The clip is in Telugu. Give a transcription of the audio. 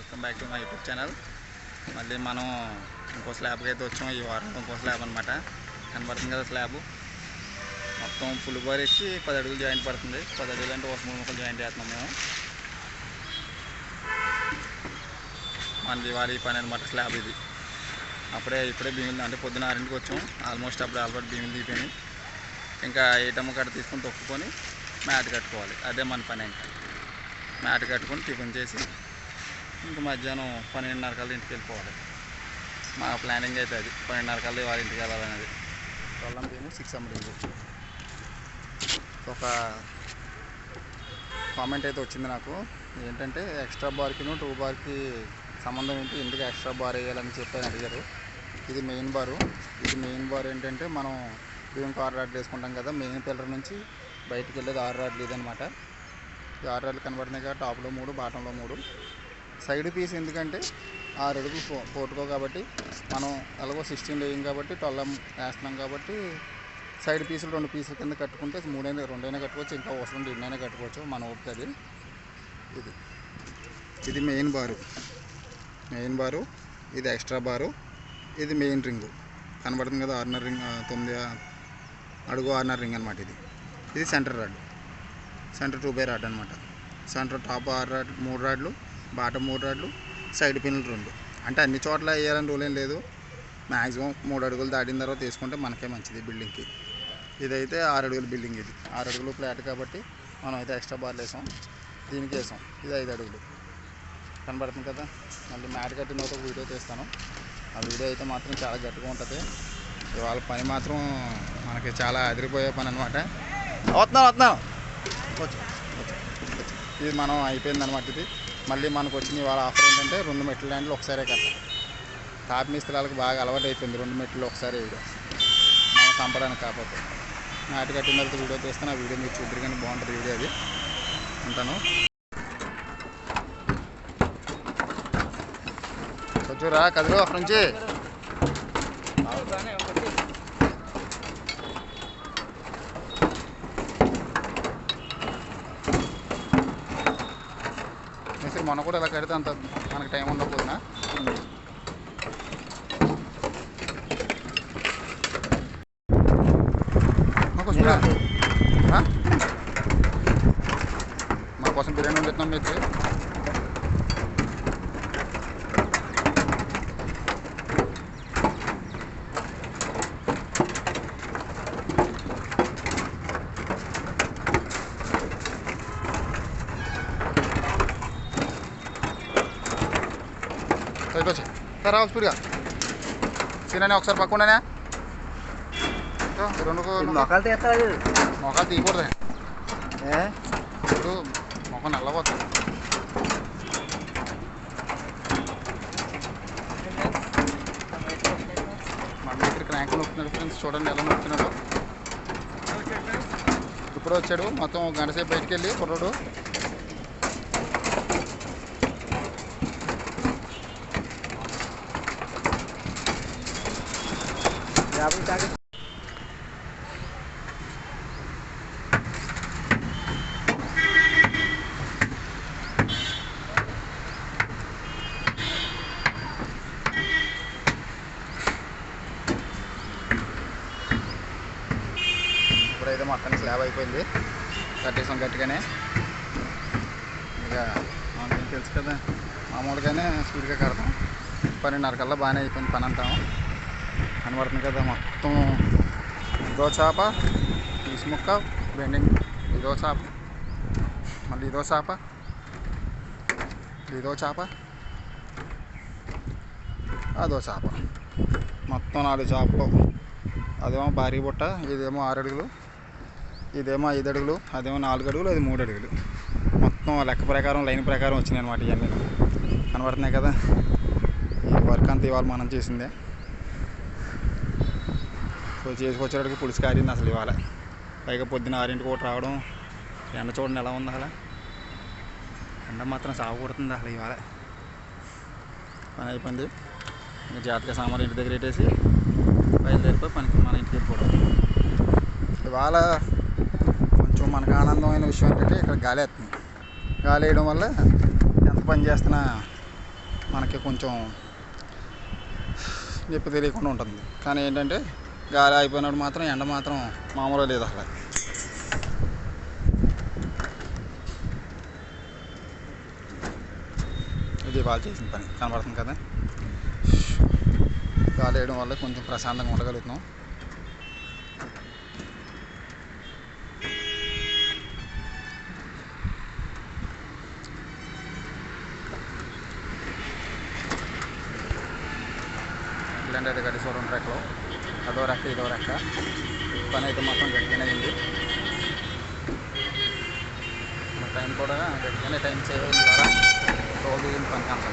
Welcome back to my YouTube channel. మళ్ళీ మనం ఇంకో స్లాబ్కి అయితే వచ్చాం. ఈ వారం ఇంకో స్లాబ్ అనమాట. కనబడుతుంది కదా స్లాబ్. మొత్తం ఫుల్ బార్ వేసి 10 అడుగులు జాయింట్ పడుతుంది. 10 అడుగులు అంటే ఒక 3 ముక్కలు జాయింట్ చేస్తున్నాం మేము. మనది వారి పని అనమాట స్లాబ్ ఇది. ఇప్పుడే భీములు అంటే పొద్దున 6ంటికి వచ్చాం. ఆల్మోస్ట్ ఆల్రెడీ భీములు దిగిపోయినాయి. ఇంకా ఏటమ్మ కట్ట తీసుకొని తొక్కుకొని మ్యాట్ కట్టుకోవాలి. అదే మన పని. ఇంకా మ్యాట్ కట్టుకొని టిఫిన్ చేసి ఇంకా మధ్యాహ్నం 12:30 కల్లా ఇంటికి వెళ్ళిపోవాలి. మా ప్లానింగ్ అయితే అది 12:30 కల్లా వాళ్ళ ఇంటికి వెళ్ళాలనేది. కొల్లం భీము 600. ఒక కామెంట్ అయితే వచ్చింది నాకు. ఏంటంటే ఎక్స్ట్రా బార్కి 2 బార్కి సంబంధం ఏంటి, ఎందుకు ఎక్స్ట్రా బార్ వేయాలని చెప్పి అడిగారు. ఇది మెయిన్ బారు. ఇది మెయిన్ బార్ ఏంటంటే మనం భీముకి 6 రాడ్లు వేసుకుంటాం కదా. మెయిన్ పిల్లర్ నుంచి బయటికి వెళ్ళేది 6 రాడ్లు ఇదనమాట. ఈ 6 రాడ్లు కనబడుతున్నాయి కదా. టాప్లో 3, బాటంలో 3. సైడ్ పీస్ ఎందుకంటే 6 అడుగులు పోటుకో కాబట్టి మనం ఎలాగో 16 వేయం కాబట్టి 12 వేస్తున్నాం కాబట్టి సైడ్ పీసులు 2 పీసుల కింద కట్టుకుంటే 2 కట్టుకోవచ్చు. ఇంకా అవసరం 2 కట్టుకోవచ్చు. మన ఓపిక అది. ఇది మెయిన్ బారు. ఇది ఎక్స్ట్రా బారు. ఇది మెయిన్ రింగు కనబడుతుంది కదా. 6.5 రింగ్ 9 అడుగు 6.5 రింగ్ అనమాట. ఇది సెంటర్ రాడ్. సెంటర్ 2 రాడ్ అనమాట. సెంటర్ టాప్ 6 రాడ్లు 3 రాడ్లు, బాటం 3 రాడ్లు, సైడ్ పిన్నులు 2. అంటే అన్ని చోట్ల వేయాలని రూల్ ఏం లేదు. మ్యాక్సిమం 3 అడుగులు దాటిన తర్వాత తీసుకుంటే మనకే మంచిది బిల్డింగ్కి. ఇదైతే 6 అడుగుల బిల్డింగ్. ఇది 6 అడుగులు ఫ్లాట్ కాబట్టి మనం అయితే ఎక్స్ట్రా బార్లు వేసాం. దీనికి వేసాం. ఇది 5 అడుగులు కనబడుతుంది కదా. మళ్ళీ మ్యాట్ కట్టిన తర్వాత వీడియో తీస్తాను. ఆ వీడియో అయితే మాత్రం చాలా గట్టిగా ఉంటుంది. ఇవాళ పని మాత్రం మనకి చాలా అదిరిపోయే పని అనమాట. వస్తున్నాను ఇది మనం అయిపోయిందనమాట. ఇది మళ్ళీ మనకు వచ్చిన ఇవాళ ఆఫర్ ఏంటంటే 2 మెట్ల ల్యాండ్లు ఒకసారే కట్టాలి. టాప్ మిస్త్రీలకు బాగా అలవాటు అయిపోయింది 2 మెట్లు ఒకసారి వేయడం, మనం చంపడానికి. కాకపోతే మ్యాట్ కట్టిన తర్వాత వీడియో తీస్తాను. ఆ వీడియో మీరు చూద్దరు కానీ బాగుంటుంది వీడియో అది. ఉంటాను. వచ్చురా కదులు అక్కడి నుంచి. మేస్త్రి మొన్న కూడా ఇలా కడితే అంత మనకి టైం ఉండకపోతున్నా. మన కోసం బిర్యానీ వండుతున్నాం మేస్త్రి. వచ్చి సార్ స్పీడ్గా తినని ఒకసారి పక్కనే 2 మొఖాలు తీయకూడదు. ఇప్పుడు మొఖం నల్లబోతుంది. మన దగ్గర క్రాంక్ నొక్కుతున్నాడు ఫ్రెండ్స్. చూడండి ఎలా నొక్కుతున్నాడు. ఇప్పుడు వచ్చాడు. మొత్తం 1 గంట సేపు బయటికి వెళ్ళి కుర్రోడు. ఇప్పుడైతే మొత్తానికి స్లాబ్ అయిపోయింది. కట్టేసాం గట్టిగానే. ఇక మనకి తెలుసు కదా, మామూలుగానే స్పీడ్గా కడతాం. 12:30 కల్లా బాగానే అయిపోయింది పని అంతా. కనబడుతుంది కదా మొత్తం. ఇదో చేప, పీస్ ముక్క, బెండింగ్. ఇదో చేప, మళ్ళీ ఇదో చేప, అదో చేప. మొత్తం 4 చేపలు. అదేమో భారీ బుట్ట. ఇదేమో 6 అడుగులు, ఇదేమో 5 అడుగులు, అదేమో 4 అడుగులు, అది 3 అడుగులు. మొత్తం లెక్క ప్రకారం లైన్ ప్రకారం వచ్చినాయి అనమాట. ఇవన్నీ కనబడుతున్నాయి కదా. ఈ వర్క్ అంతా ఇవాళ మనం చేసిందే. సో చేసుకొచ్చేటికి పులుసు కారింది అసలు ఇవాళ. పైగా పొద్దున్న 6ంటికి ఒకటి రావడం. ఎండ చూడండి ఎలా ఉంది. అలా ఎండ మాత్రం సాగు కొడుతుంది అసలు ఇవాళ. పని అయిపోయింది. ఇంకా జాతక సామాన్లు ఇంటి దగ్గర పెట్టేసి బయలుదేరిపోయి పనికి మన ఇంటికి వెళ్ళిపోవడం. ఇవాళ కొంచెం మనకు ఆనందమైన విషయం ఏంటంటే ఇక్కడ గాలి వేస్తుంది. గాలి వేయడం వల్ల ఎంత పని చేస్తున్నా మనకి కొంచెం నొప్పి తెలియకుండా ఉంటుంది. కానీ ఏంటంటే గాలి అయిపోయినప్పుడు మాత్రం ఎండ మాత్రం మామూలుగా లేదు అసలు. ఇది వాళ్ళు చేసిన పని కనబడుతుంది కదా. గాలి వేయడం వల్ల కొంచెం ప్రశాంతంగా ఉండగలుగుతున్నాం. ఇలాంటి అయితే గడి చూడండి రెక్కలు, అదో రెక్క ఇదో రెక్క. పని అయితే మొత్తం గట్టిగానే అయింది. టైం కూడా గట్టిగానే టైం సేవ్ అయింది కదా. రోజు పని కాదు.